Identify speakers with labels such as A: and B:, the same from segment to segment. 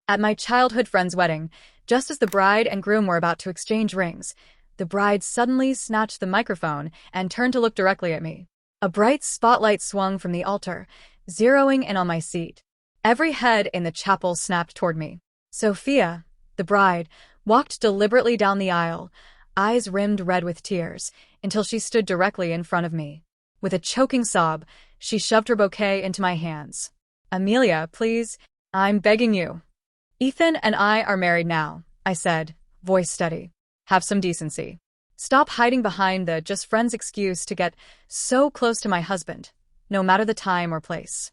A: At my childhood friend's wedding, just as the bride and groom were about to exchange rings, the bride suddenly snatched the microphone and turned to look directly at me. A bright spotlight swung from the altar, zeroing in on my seat. Every head in the chapel snapped toward me. Sophia, the bride, walked deliberately down the aisle, eyes rimmed red with tears, until she stood directly in front of me. With a choking sob, she shoved her bouquet into my hands. "Amelia, please, I'm begging you." "Ethan and I are married now," I said, voice steady. "Have some decency. Stop hiding behind the just friends excuse to get so close to my husband, no matter the time or place."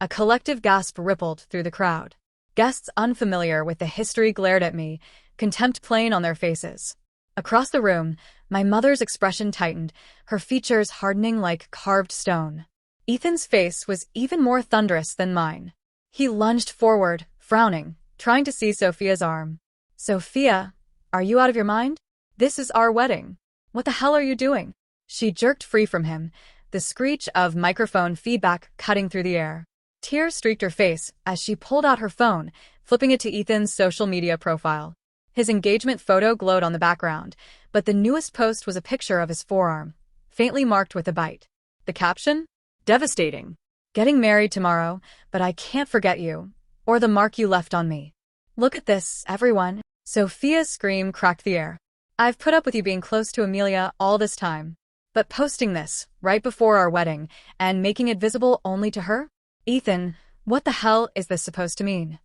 A: A collective gasp rippled through the crowd. Guests unfamiliar with the history glared at me, contempt plain on their faces. Across the room, my mother's expression tightened, her features hardening like carved stone. Ethan's face was even more thunderous than mine. He lunged forward, frowning, trying to seize Sophia's arm. "Sophia, are you out of your mind? This is our wedding. What the hell are you doing?" She jerked free from him, the screech of microphone feedback cutting through the air. Tears streaked her face as she pulled out her phone, flipping it to Ethan's social media profile. His engagement photo glowed on the background, but the newest post was a picture of his forearm, faintly marked with a bite. The caption? "Devastating. Getting married tomorrow, but I can't forget you, or the mark you left on me. Look at this, everyone." Sophia's scream cracked the air. "I've put up with you being close to Amelia all this time, but posting this right before our wedding and making it visible only to her? Ethan, what the hell is this supposed to mean?"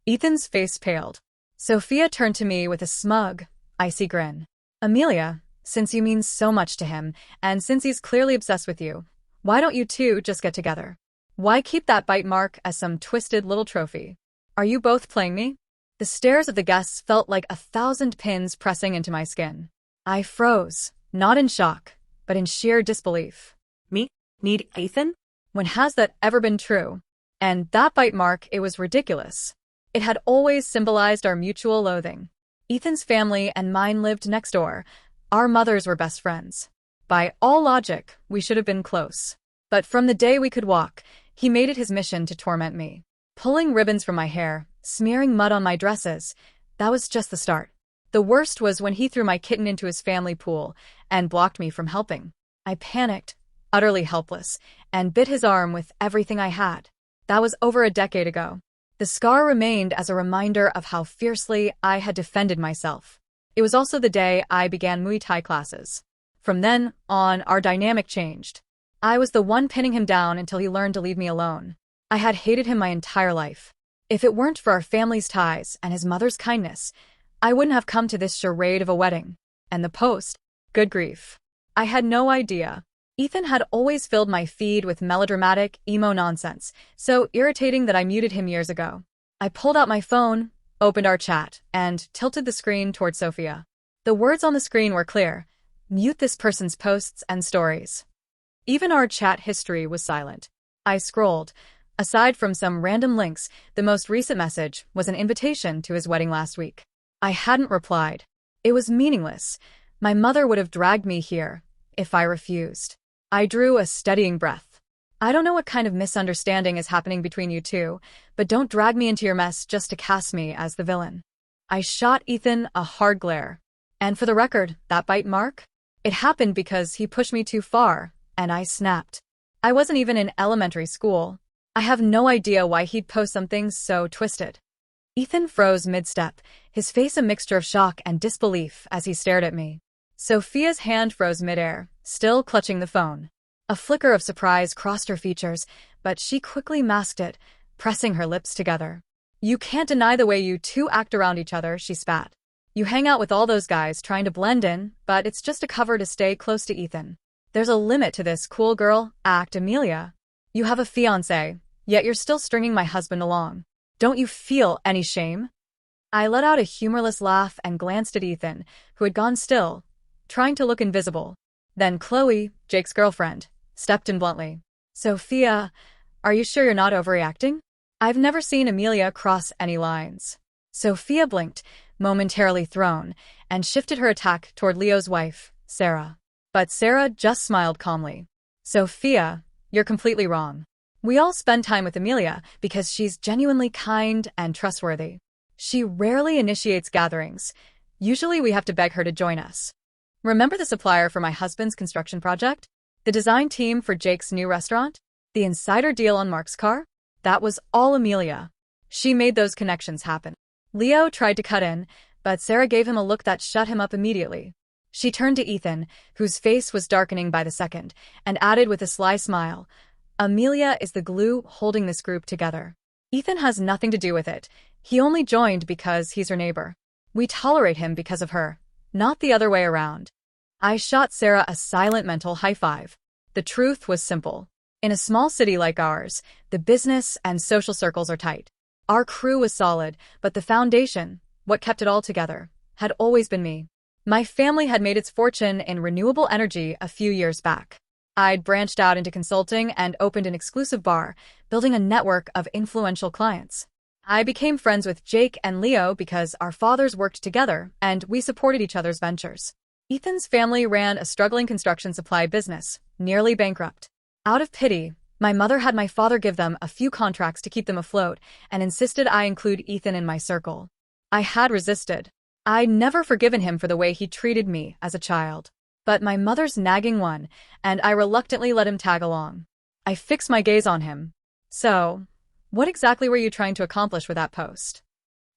A: Ethan's face paled. Sophia turned to me with a smug, icy grin. "Amelia, since you mean so much to him, and since he's clearly obsessed with you, why don't you two just get together? Why keep that bite mark as some twisted little trophy? Are you both playing me?" The stares of the guests felt like 1,000 pins pressing into my skin. I froze, not in shock, but in sheer disbelief.
B: Me? Need Ethan?
A: When has that ever been true? And that bite mark, it was ridiculous. It had always symbolized our mutual loathing. Ethan's family and mine lived next door. Our mothers were best friends. By all logic, we should have been close. But from the day we could walk, he made it his mission to torment me. Pulling ribbons from my hair, smearing mud on my dresses, that was just the start. The worst was when he threw my kitten into his family pool and blocked me from helping. I panicked, utterly helpless, and bit his arm with everything I had. That was over a decade ago. The scar remained as a reminder of how fiercely I had defended myself. It was also the day I began Muay Thai classes. From then on, our dynamic changed. I was the one pinning him down until he learned to leave me alone. I had hated him my entire life. If it weren't for our family's ties and his mother's kindness, I wouldn't have come to this charade of a wedding. And the post? Good grief. I had no idea. Ethan had always filled my feed with melodramatic, emo nonsense, so irritating that I muted him years ago. I pulled out my phone, opened our chat, and tilted the screen toward Sophia. The words on the screen were clear: mute this person's posts and stories. Even our chat history was silent. I scrolled. Aside from some random links, the most recent message was an invitation to his wedding last week. I hadn't replied. It was meaningless. My mother would have dragged me here if I refused. I drew a steadying breath. "I don't know what kind of misunderstanding is happening between you two, but don't drag me into your mess just to cast me as the villain." I shot Ethan a hard glare. "And for the record, that bite mark? It happened because he pushed me too far, and I snapped. I wasn't even in elementary school. I have no idea why he'd post something so twisted." Ethan froze mid-step, his face a mixture of shock and disbelief as he stared at me. Sophia's hand froze mid-air, still clutching the phone. A flicker of surprise crossed her features, but she quickly masked it, pressing her lips together. "You can't deny the way you two act around each other," she spat. "You hang out with all those guys trying to blend in, but it's just a cover to stay close to Ethan. There's a limit to this cool girl act, Amelia. You have a fiancé, yet you're still stringing my husband along. Don't you feel any shame?" I let out a humorless laugh and glanced at Ethan, who had gone still, trying to look invisible. Then Chloe, Jake's girlfriend, stepped in bluntly. "Sophia, are you sure you're not overreacting? I've never seen Amelia cross any lines." Sophia blinked, momentarily thrown, and shifted her attack toward Leo's wife, Sarah. But Sarah just smiled calmly. "Sophia, you're completely wrong. We all spend time with Amelia because she's genuinely kind and trustworthy. She rarely initiates gatherings. Usually we have to beg her to join us. Remember the supplier for my husband's construction project? The design team for Jake's new restaurant? The insider deal on Mark's car? That was all Amelia. She made those connections happen. Leo tried to cut in, but Sarah gave him a look that shut him up immediately. She turned to Ethan, whose face was darkening by the second, and added with a sly smile, Amelia is the glue holding this group together. Ethan has nothing to do with it. He only joined because he's her neighbor. We tolerate him because of her, not the other way around. I shot Sarah a silent mental high five. The truth was simple. In a small city like ours, the business and social circles are tight. Our crew was solid, but the foundation, what kept it all together, had always been me. My family had made its fortune in renewable energy a few years back. I'd branched out into consulting and opened an exclusive bar, building a network of influential clients. I became friends with Jake and Leo because our fathers worked together and we supported each other's ventures. Ethan's family ran a struggling construction supply business, nearly bankrupt. Out of pity, my mother had my father give them a few contracts to keep them afloat and insisted I include Ethan in my circle. I had resisted. I'd never forgiven him for the way he treated me as a child. But my mother's nagging won, and I reluctantly let him tag along. I fixed my gaze on him. So, what exactly were you trying to accomplish with that post?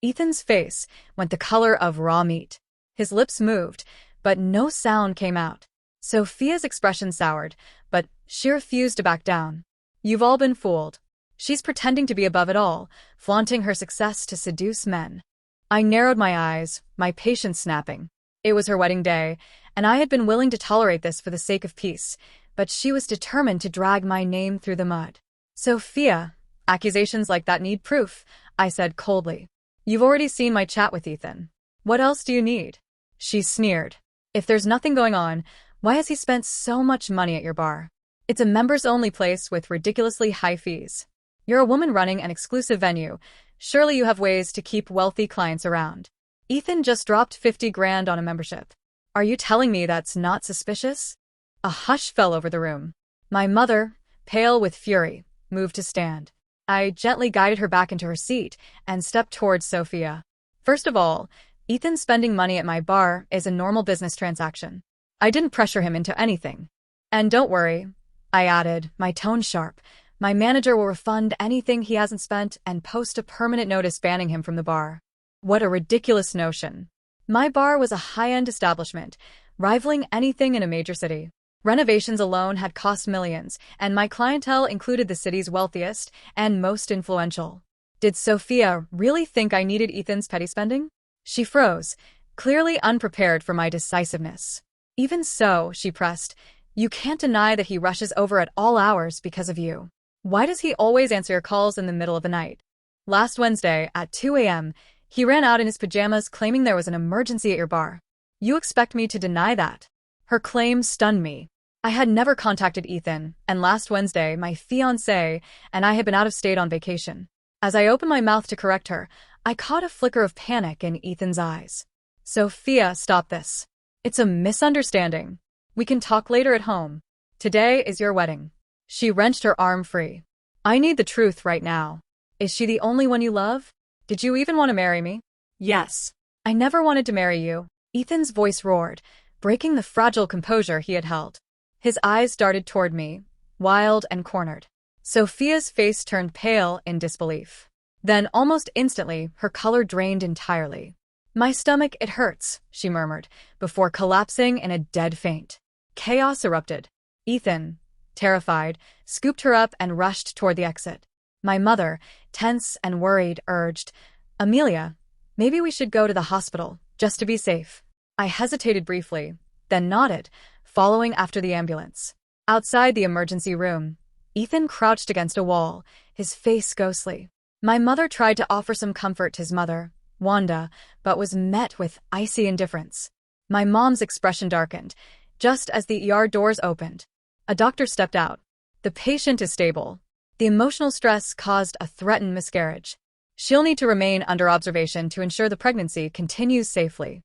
A: Ethan's face went the color of raw meat. His lips moved, but no sound came out. Sophia's expression soured, but she refused to back down. You've all been fooled. She's pretending to be above it all, flaunting her success to seduce men. I narrowed my eyes, my patience snapping. It was her wedding day, and I had been willing to tolerate this for the sake of peace, but she was determined to drag my name through the mud. Sophia, accusations like that need proof, I said coldly. You've already seen my chat with Ethan. What else do you need? She sneered. If there's nothing going on, why has he spent so much money at your bar? It's a members-only place with ridiculously high fees. You're a woman running an exclusive venue. Surely you have ways to keep wealthy clients around. Ethan just dropped 50 grand on a membership. Are you telling me that's not suspicious? A hush fell over the room. My mother, pale with fury, moved to stand. I gently guided her back into her seat and stepped towards Sophia. First of all, Ethan spending money at my bar is a normal business transaction. I didn't pressure him into anything. And don't worry, I added, my tone sharp. My manager will refund anything he hasn't spent and post a permanent notice banning him from the bar. What a ridiculous notion. My bar was a high-end establishment, rivaling anything in a major city. Renovations alone had cost millions, and my clientele included the city's wealthiest and most influential. Did Sophia really think I needed Ethan's petty spending? She froze, clearly unprepared for my decisiveness. Even so, she pressed, you can't deny that he rushes over at all hours because of you. Why does he always answer your calls in the middle of the night? Last Wednesday, at 2 a.m., he ran out in his pajamas claiming there was an emergency at your bar. You expect me to deny that? Her claim stunned me. I had never contacted Ethan, and last Wednesday, my fiancé and I had been out of state on vacation. As I opened my mouth to correct her, I caught a flicker of panic in Ethan's eyes. Sophia, stop this. It's a misunderstanding. We can talk later at home. Today is your wedding. She wrenched her arm free. I need the truth right now. Is she the only one you love? Did you even want to marry me?
B: Yes.
A: I never wanted to marry you. Ethan's voice roared, breaking the fragile composure he had held. His eyes darted toward me, wild and cornered. Sophia's face turned pale in disbelief. Then, almost instantly, her color drained entirely. My stomach, it hurts, she murmured, before collapsing in a dead faint. Chaos erupted. Ethan, terrified, scooped her up and rushed toward the exit. My mother, tense and worried, urged, Amelia, maybe we should go to the hospital, just to be safe. I hesitated briefly, then nodded, following after the ambulance. Outside the emergency room, Ethan crouched against a wall, his face ghostly. My mother tried to offer some comfort to his mother, Wanda, but was met with icy indifference. My mom's expression darkened, just as the ER doors opened. A doctor stepped out. The patient is stable. The emotional stress caused a threatened miscarriage. She'll need to remain under observation to ensure the pregnancy continues safely.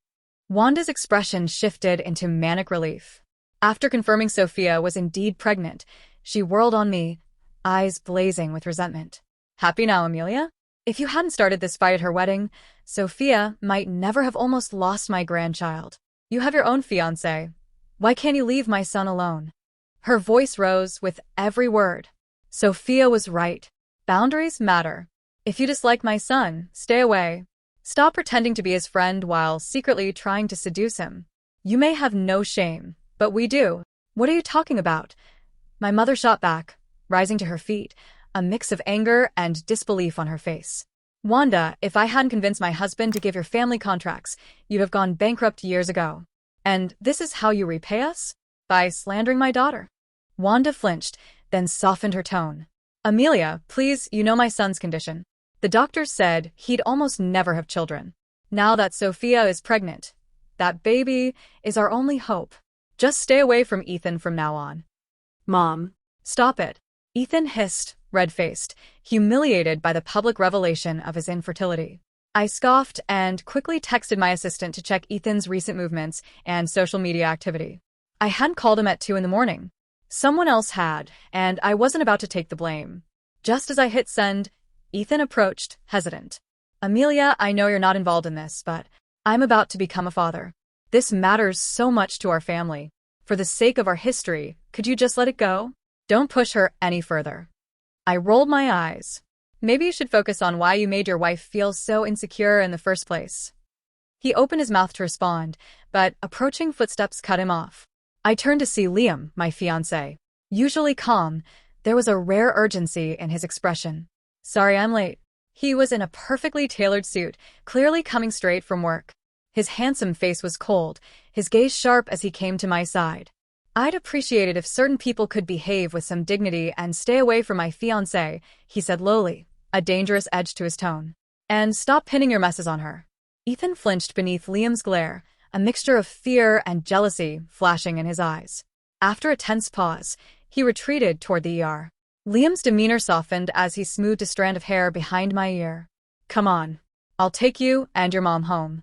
A: Wanda's expression shifted into manic relief. After confirming Sophia was indeed pregnant, she whirled on me. eyes blazing with resentment. Happy now, Amelia? If you hadn't started this fight at her wedding, Sophia might never have almost lost my grandchild. You have your own fiancé. Why can't you leave my son alone? Her voice rose with every word. Sophia was right. Boundaries matter. If you dislike my son, stay away. Stop pretending to be his friend while secretly trying to seduce him. You may have no shame, but we do. What are you talking about? My mother shot back, rising to her feet, a mix of anger and disbelief on her face. Wanda, if I hadn't convinced my husband to give your family contracts, you'd have gone bankrupt years ago. And this is how you repay us? By slandering my daughter. Wanda flinched, then softened her tone. Amelia, please, you know my son's condition. The doctors said he'd almost never have children. Now that Sophia is pregnant, that baby is our only hope. Just stay away from Ethan from now on.
B: Mom.
A: Stop it. Ethan hissed, red-faced, humiliated by the public revelation of his infertility. I scoffed and quickly texted my assistant to check Ethan's recent movements and social media activity. I hadn't called him at 2 a.m. Someone else had, and I wasn't about to take the blame. Just as I hit send, Ethan approached, hesitant. Amelia, I know you're not involved in this, but I'm about to become a father. This matters so much to our family. For the sake of our history, could you just let it go? Don't push her any further. I rolled my eyes. Maybe you should focus on why you made your wife feel so insecure in the first place. He opened his mouth to respond, but approaching footsteps cut him off. I turned to see Liam, my fiancé. Usually calm, there was a rare urgency in his expression. Sorry I'm late. He was in a perfectly tailored suit, clearly coming straight from work. His handsome face was cold, his gaze sharp as he came to my side. I'd appreciate it if certain people could behave with some dignity and stay away from my fiancé, he said lowly, a dangerous edge to his tone. And stop pinning your messes on her. Ethan flinched beneath Liam's glare, a mixture of fear and jealousy flashing in his eyes. After a tense pause, he retreated toward the ER. Liam's demeanor softened as he smoothed a strand of hair behind my ear. Come on. I'll take you and your mom home.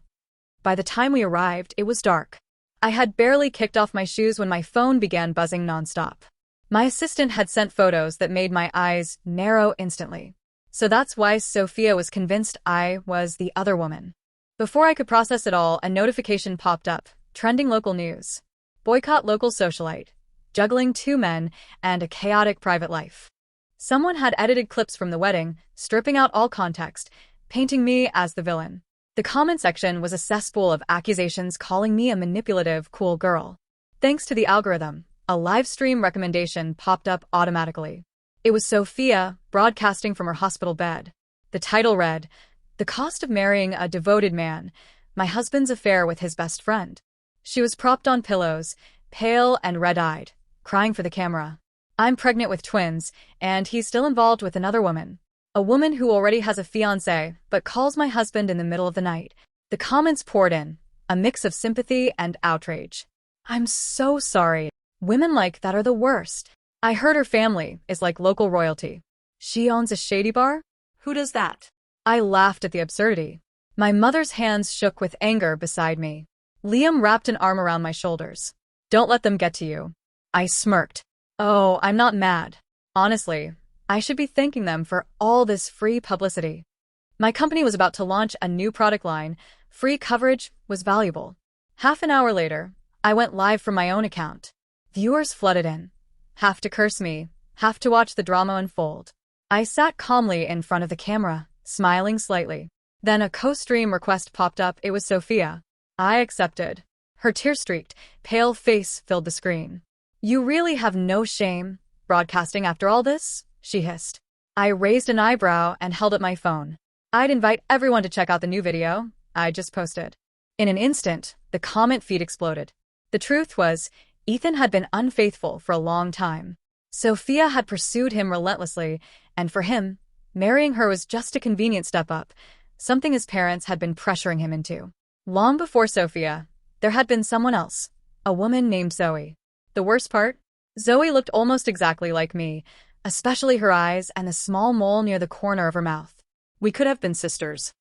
A: By the time we arrived, it was dark. I had barely kicked off my shoes when my phone began buzzing nonstop. My assistant had sent photos that made my eyes narrow instantly. So that's why Sophia was convinced I was the other woman. Before I could process it all, a notification popped up, trending local news. Boycott local socialite. Juggling 2 men and a chaotic private life. Someone had edited clips from the wedding, stripping out all context, painting me as the villain. The comment section was a cesspool of accusations calling me a manipulative, cool girl. Thanks to the algorithm, a live stream recommendation popped up automatically. It was Sophia, broadcasting from her hospital bed. The title read, The Cost of Marrying a Devoted Man, My Husband's Affair with His Best Friend. She was propped on pillows, pale and red-eyed, crying for the camera. I'm pregnant with twins, and he's still involved with another woman. A woman who already has a fiancé, but calls my husband in the middle of the night. The comments poured in, a mix of sympathy and outrage. I'm so sorry. Women like that are the worst. I heard her family is like local royalty. She owns a shady bar?
B: Who does that?
A: I laughed at the absurdity. My mother's hands shook with anger beside me. Liam wrapped an arm around my shoulders. Don't let them get to you. I smirked. Oh, I'm not mad. Honestly, I should be thanking them for all this free publicity. My company was about to launch a new product line. Free coverage was valuable. Half an hour later, I went live from my own account. Viewers flooded in. Half to curse me, half to watch the drama unfold. I sat calmly in front of the camera, smiling slightly. Then a co-stream request popped up. It was Sophia. I accepted. Her tear-streaked, pale face filled the screen. You really have no shame, broadcasting after all this? She hissed. I raised an eyebrow and held up my phone. I'd invite everyone to check out the new video I just posted. In an instant, the comment feed exploded. The truth was, Ethan had been unfaithful for a long time. Sophia had pursued him relentlessly, and for him, marrying her was just a convenient step up, something his parents had been pressuring him into. Long before Sophia, there had been someone else, a woman named Zoe. The worst part? Zoe looked almost exactly like me, especially her eyes and the small mole near the corner of her mouth. We could have been sisters.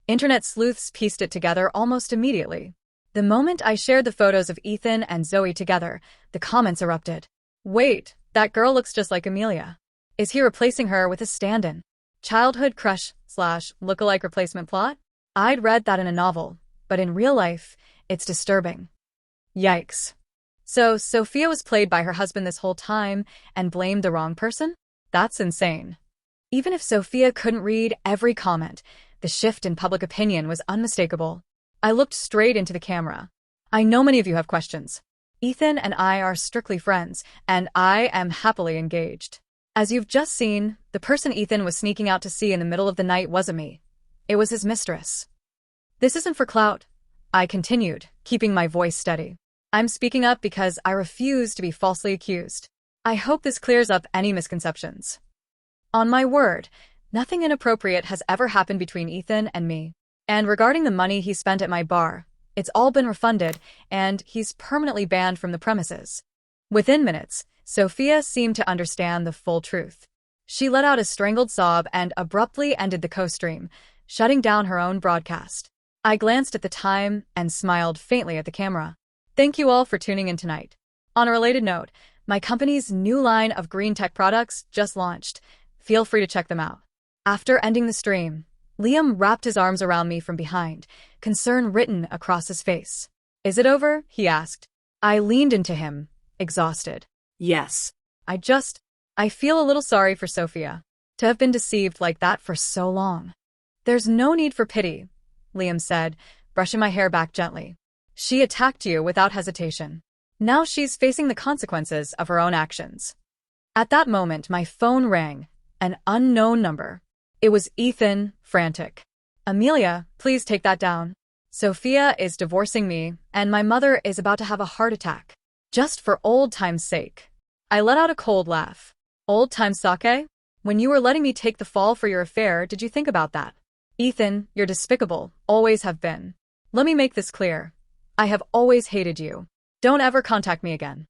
A: Internet sleuths pieced it together almost immediately. The moment I shared the photos of Ethan and Zoe together, the comments erupted. Wait, That girl looks just like Amelia. Is he replacing her with a stand-in? Childhood crush / lookalike replacement plot? I'd read that in a novel, but in real life, it's disturbing. Yikes. So Sophia was played by her husband this whole time and blamed the wrong person? That's insane. Even if Sophia couldn't read every comment, the shift in public opinion was unmistakable. I looked straight into the camera. I know many of you have questions. Ethan and I are strictly friends, and I am happily engaged. As you've just seen, the person Ethan was sneaking out to see in the middle of the night wasn't me. It was his mistress. This isn't for clout, I continued, keeping my voice steady. I'm speaking up because I refuse to be falsely accused. I hope this clears up any misconceptions. On my word, nothing inappropriate has ever happened between Ethan and me. And regarding the money he spent at my bar, it's all been refunded, and he's permanently banned from the premises. Within minutes, Sophia seemed to understand the full truth. She let out a strangled sob and abruptly ended the co-stream, shutting down her own broadcast. I glanced at the time and smiled faintly at the camera. Thank you all for tuning in tonight. On a related note, my company's new line of green tech products just launched. Feel free to check them out. After ending the stream, Liam wrapped his arms around me from behind, concern written across his face. Is it over? He asked. I leaned into him, exhausted.
B: Yes.
A: I feel a little sorry for Sophia, to have been deceived like that for so long. There's no need for pity, Liam said, brushing my hair back gently. She attacked you without hesitation. Now she's facing the consequences of her own actions. At that moment, my phone rang, an unknown number. It was Ethan, frantic. Amelia, please take that down. Sophia is divorcing me, and my mother is about to have a heart attack. Just for old time's sake. I let out a cold laugh. Old time sake? When you were letting me take the fall for your affair, did you think about that? Ethan, you're despicable, always have been. Let me make this clear. I have always hated you. Don't ever contact me again.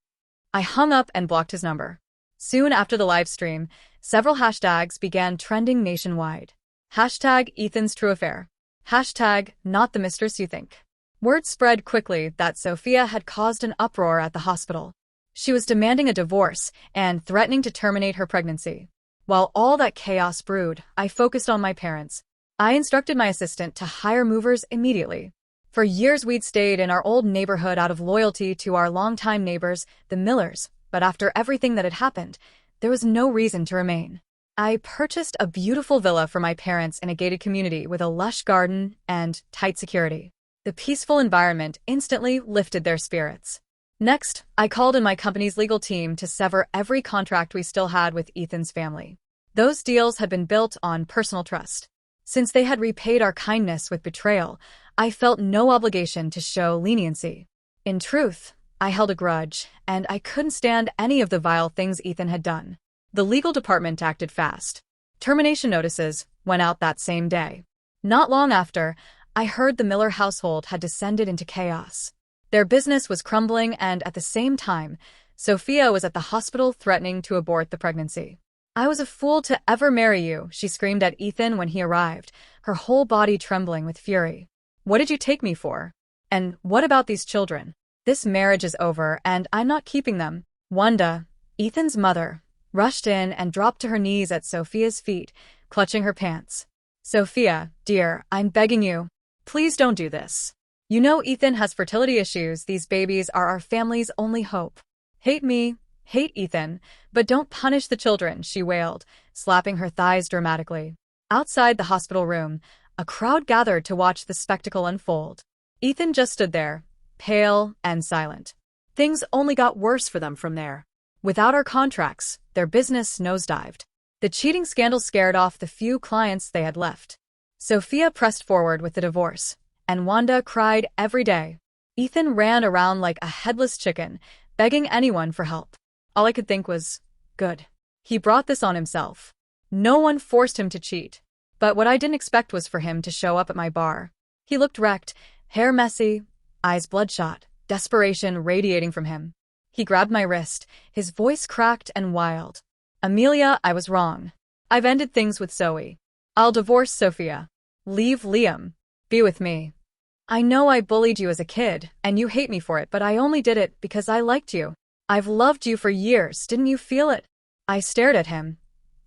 A: I hung up and blocked his number. Soon after the live stream, several hashtags began trending nationwide. Hashtag Ethan's true affair. Hashtag not the mistress you think. Word spread quickly that Sophia had caused an uproar at the hospital. She was demanding a divorce and threatening to terminate her pregnancy. While all that chaos brewed, I focused on my parents. I instructed my assistant to hire movers immediately. For years we'd stayed in our old neighborhood out of loyalty to our longtime neighbors, the Millers, but after everything that had happened, there was no reason to remain. I purchased a beautiful villa for my parents in a gated community with a lush garden and tight security. The peaceful environment instantly lifted their spirits. Next, I called in my company's legal team to sever every contract we still had with Ethan's family. Those deals had been built on personal trust. Since they had repaid our kindness with betrayal, I felt no obligation to show leniency. In truth, I held a grudge, and I couldn't stand any of the vile things Ethan had done. The legal department acted fast. Termination notices went out that same day. Not long after, I heard the Miller household had descended into chaos. Their business was crumbling, and at the same time, Sophia was at the hospital threatening to abort the pregnancy. I was a fool to ever marry you, she screamed at Ethan when he arrived, her whole body trembling with fury. What did you take me for? And what about these children? This marriage is over, and I'm not keeping them. Wanda, Ethan's mother, rushed in and dropped to her knees at Sophia's feet, clutching her pants. Sophia, dear, I'm begging you. Please don't do this. You know Ethan has fertility issues. These babies are our family's only hope. Hate me, hate Ethan, but don't punish the children, she wailed, slapping her thighs dramatically. Outside the hospital room, a crowd gathered to watch the spectacle unfold. Ethan just stood there, pale and silent. Things only got worse for them from there. Without our contracts, their business nosedived. The cheating scandal scared off the few clients they had left. Sophia pressed forward with the divorce, and Wanda cried every day. Ethan ran around like a headless chicken, begging anyone for help. All I could think was, good. He brought this on himself. No one forced him to cheat. But what I didn't expect was for him to show up at my bar. He looked wrecked, hair messy, eyes bloodshot, desperation radiating from him. He grabbed my wrist, his voice cracked and wild. Amelia, I was wrong. I've ended things with Zoe. I'll divorce Sophia. Leave Liam. Be with me. I know I bullied you as a kid, and you hate me for it, but I only did it because I liked you. I've loved you for years, didn't you feel it? I stared at him,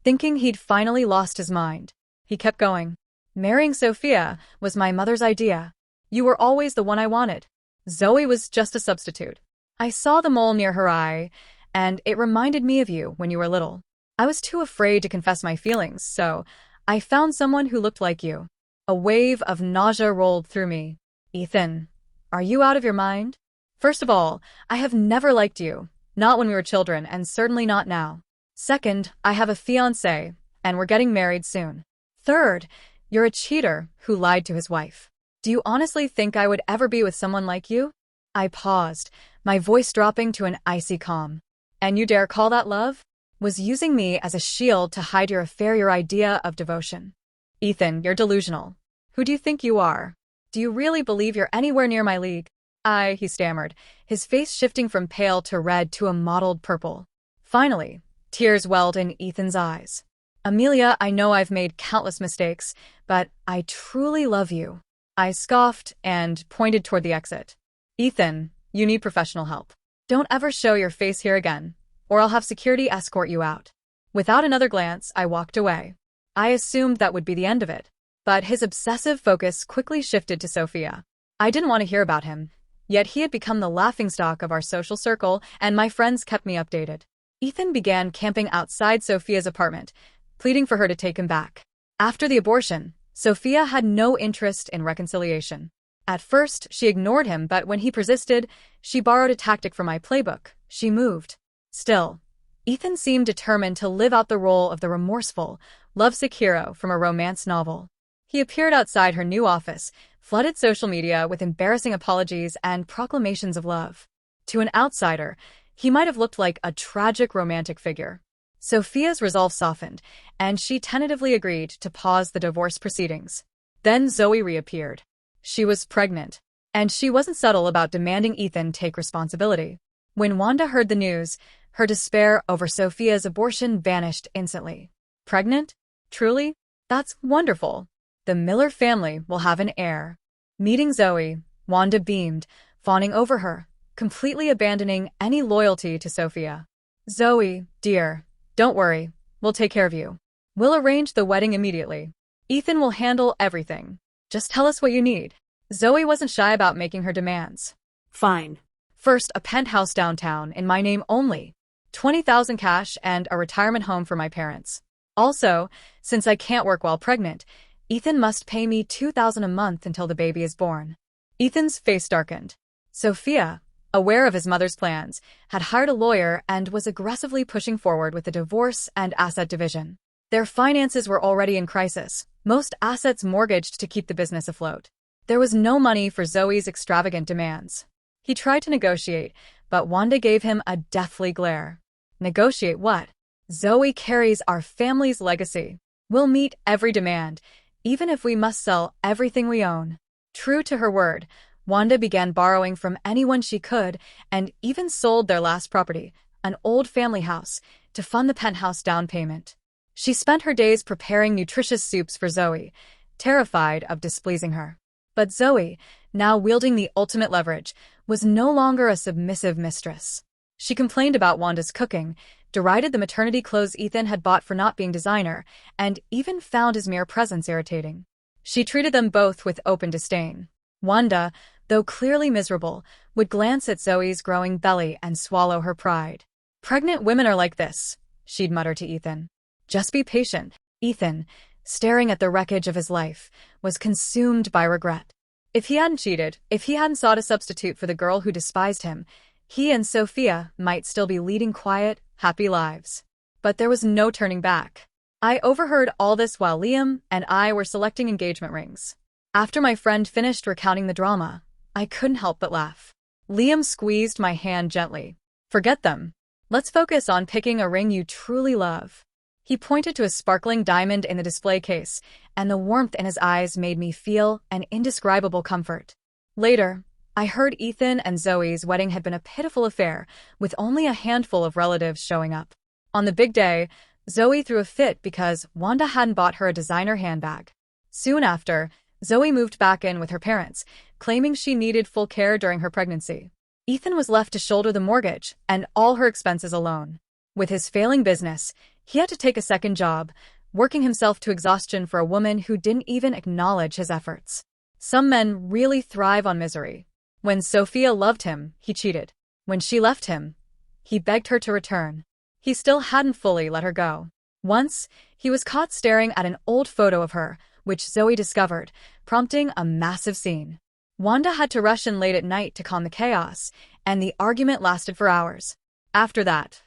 A: thinking he'd finally lost his mind. He kept going. Marrying Sophia was my mother's idea. You were always the one I wanted. Zoe was just a substitute. I saw the mole near her eye, and it reminded me of you when you were little. I was too afraid to confess my feelings, so I found someone who looked like you. A wave of nausea rolled through me. Ethan, are you out of your mind? First of all, I have never liked you, not when we were children and certainly not now. Second, I have a fiancé, and we're getting married soon. Third, you're a cheater who lied to his wife. Do you honestly think I would ever be with someone like you? I paused, my voice dropping to an icy calm. And you dare call that love? Was using me as a shield to hide your affair, your idea of devotion. Ethan, you're delusional. Who do you think you are? Do you really believe you're anywhere near my league? He stammered, his face shifting from pale to red to a mottled purple. Finally, tears welled in Ethan's eyes. Amelia, I know I've made countless mistakes, but I truly love you. I scoffed and pointed toward the exit. Ethan, you need professional help. Don't ever show your face here again, or I'll have security escort you out. Without another glance, I walked away. I assumed that would be the end of it, but his obsessive focus quickly shifted to Sophia. I didn't want to hear about him, yet he had become the laughingstock of our social circle, and my friends kept me updated. Ethan began camping outside Sophia's apartment, pleading for her to take him back. After the abortion, Sophia had no interest in reconciliation. At first, she ignored him, but when he persisted, she borrowed a tactic from my playbook. She moved. Still, Ethan seemed determined to live out the role of the remorseful, lovesick hero from a romance novel. He appeared outside her new office, flooded social media with embarrassing apologies and proclamations of love. To an outsider, he might have looked like a tragic romantic figure. Sophia's resolve softened, and she tentatively agreed to pause the divorce proceedings. Then Zoe reappeared. She was pregnant, and she wasn't subtle about demanding Ethan take responsibility. When Wanda heard the news, her despair over Sophia's abortion vanished instantly. Pregnant? Truly? That's wonderful. The Miller family will have an heir. Meeting Zoe, Wanda beamed, fawning over her, completely abandoning any loyalty to Sophia. Zoe, dear, don't worry, we'll take care of you. We'll arrange the wedding immediately. Ethan will handle everything. Just tell us what you need. Zoe wasn't shy about making her demands.
B: Fine.
A: First, a penthouse downtown in my name only. 20,000 cash and a retirement home for my parents. Also, since I can't work while pregnant, Ethan must pay me $2,000 a month until the baby is born. Ethan's face darkened. Sophia, aware of his mother's plans, had hired a lawyer and was aggressively pushing forward with the divorce and asset division. Their finances were already in crisis, most assets mortgaged to keep the business afloat. There was no money for Zoe's extravagant demands. He tried to negotiate, but Wanda gave him a deathly glare. Negotiate what? Zoe carries our family's legacy. We'll meet every demand, even if we must sell everything we own. True to her word, Wanda began borrowing from anyone she could and even sold their last property, an old family house, to fund the penthouse down payment. She spent her days preparing nutritious soups for Zoe, terrified of displeasing her. But Zoe, now wielding the ultimate leverage, was no longer a submissive mistress. She complained about Wanda's cooking, derided the maternity clothes Ethan had bought for not being designer, and even found his mere presence irritating. She treated them both with open disdain. Wanda, though clearly miserable, would glance at Zoe's growing belly and swallow her pride. Pregnant women are like this, she'd mutter to Ethan. Just be patient. Ethan, staring at the wreckage of his life, was consumed by regret. If he hadn't cheated, if he hadn't sought a substitute for the girl who despised him, he and Sophia might still be leading quiet, happy lives. But there was no turning back. I overheard all this while Liam and I were selecting engagement rings. After my friend finished recounting the drama, I couldn't help but laugh. Liam squeezed my hand gently. Forget them. Let's focus on picking a ring you truly love. He pointed to a sparkling diamond in the display case, and the warmth in his eyes made me feel an indescribable comfort. Later, I heard Ethan and Zoe's wedding had been a pitiful affair, with only a handful of relatives showing up. On the big day, Zoe threw a fit because Wanda hadn't bought her a designer handbag. Soon after, Zoe moved back in with her parents, claiming she needed full care during her pregnancy. Ethan was left to shoulder the mortgage and all her expenses alone. With his failing business, he had to take a second job, working himself to exhaustion for a woman who didn't even acknowledge his efforts. Some men really thrive on misery. When Sophia loved him, he cheated. When she left him, he begged her to return. He still hadn't fully let her go. Once, he was caught staring at an old photo of her, which Zoe discovered, prompting a massive scene. Wanda had to rush in late at night to calm the chaos, and the argument lasted for hours. After that,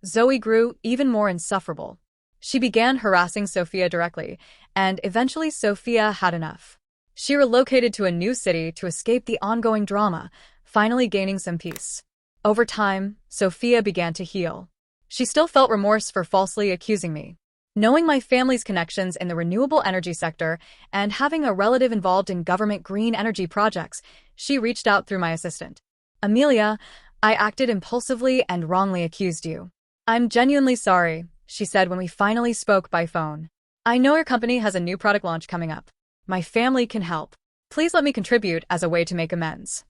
A: Zoe grew even more insufferable. She began harassing Sophia directly, and eventually Sophia had enough. She relocated to a new city to escape the ongoing drama, finally gaining some peace. Over time, Sophia began to heal. She still felt remorse for falsely accusing me. Knowing my family's connections in the renewable energy sector and having a relative involved in government green energy projects, she reached out through my assistant. "Amelia, I acted impulsively and wrongly accused you. I'm genuinely sorry," she said when we finally spoke by phone. "I know your company has a new product launch coming up. My family can help. Please let me contribute as a way to make amends."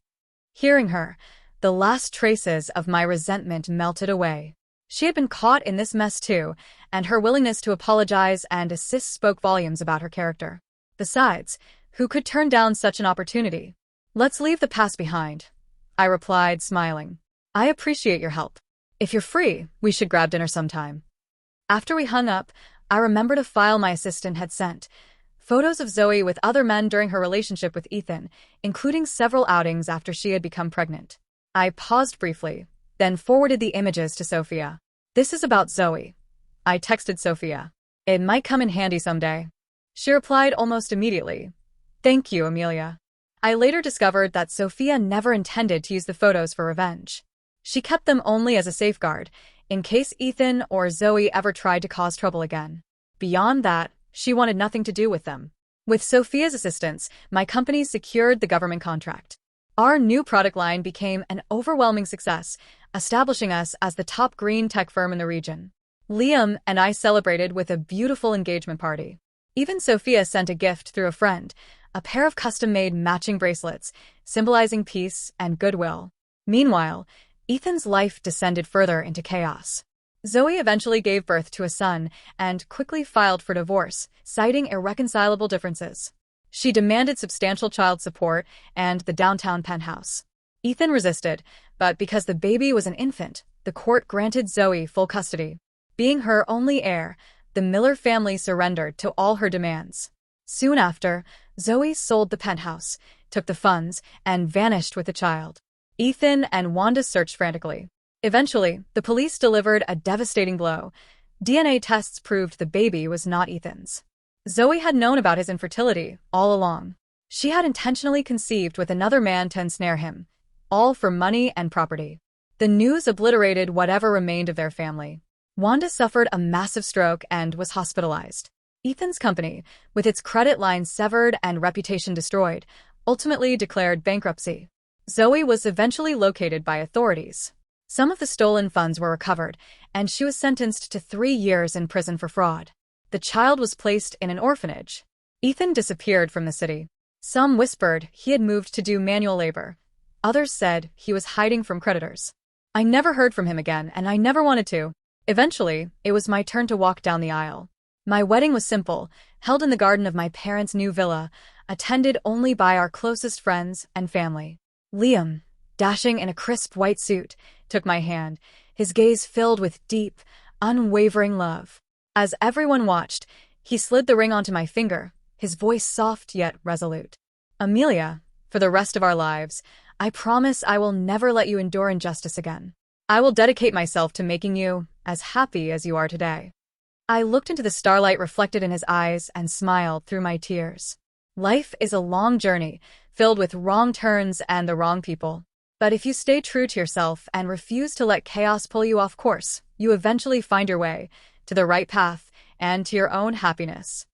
A: Hearing her, the last traces of my resentment melted away. She had been caught in this mess too, and her willingness to apologize and assist spoke volumes about her character. Besides, who could turn down such an opportunity? "Let's leave the past behind," I replied, smiling. "I appreciate your help. If you're free, we should grab dinner sometime." After we hung up, I remembered a file my assistant had sent. Photos of Zoe with other men during her relationship with Ethan, including several outings after she had become pregnant. I paused briefly, then forwarded the images to Sophia. "This is about Zoe," I texted Sophia. "It might come in handy someday." She replied almost immediately. "Thank you, Amelia." I later discovered that Sophia never intended to use the photos for revenge. She kept them only as a safeguard, in case Ethan or Zoe ever tried to cause trouble again. Beyond that, she wanted nothing to do with them. With Sophia's assistance, my company secured the government contract. Our new product line became an overwhelming success, establishing us as the top green tech firm in the region. Liam and I celebrated with a beautiful engagement party. Even Sophia sent a gift through a friend, a pair of custom-made matching bracelets, symbolizing peace and goodwill. Meanwhile, Ethan's life descended further into chaos. Zoe eventually gave birth to a son and quickly filed for divorce, citing irreconcilable differences. She demanded substantial child support and the downtown penthouse. Ethan resisted, but because the baby was an infant, the court granted Zoe full custody. Being her only heir, the Miller family surrendered to all her demands. Soon after, Zoe sold the penthouse, took the funds, and vanished with the child. Ethan and Wanda searched frantically. Eventually, the police delivered a devastating blow. DNA tests proved the baby was not Ethan's. Zoe had known about his infertility all along. She had intentionally conceived with another man to ensnare him, all for money and property. The news obliterated whatever remained of their family. Wanda suffered a massive stroke and was hospitalized. Ethan's company, with its credit line severed and reputation destroyed, ultimately declared bankruptcy. Zoe was eventually located by authorities. Some of the stolen funds were recovered, and she was sentenced to 3 years in prison for fraud. The child was placed in an orphanage. Ethan disappeared from the city. Some whispered he had moved to do manual labor. Others said he was hiding from creditors. I never heard from him again, and I never wanted to. Eventually, it was my turn to walk down the aisle. My wedding was simple, held in the garden of my parents' new villa, attended only by our closest friends and family. Liam, dashing in a crisp white suit, took my hand, his gaze filled with deep, unwavering love. As everyone watched, he slid the ring onto my finger, his voice soft yet resolute. "Amelia, for the rest of our lives, I promise I will never let you endure injustice again. I will dedicate myself to making you as happy as you are today." I looked into the starlight reflected in his eyes and smiled through my tears. Life is a long journey, filled with wrong turns and the wrong people. But if you stay true to yourself and refuse to let chaos pull you off course, you eventually find your way to the right path and to your own happiness.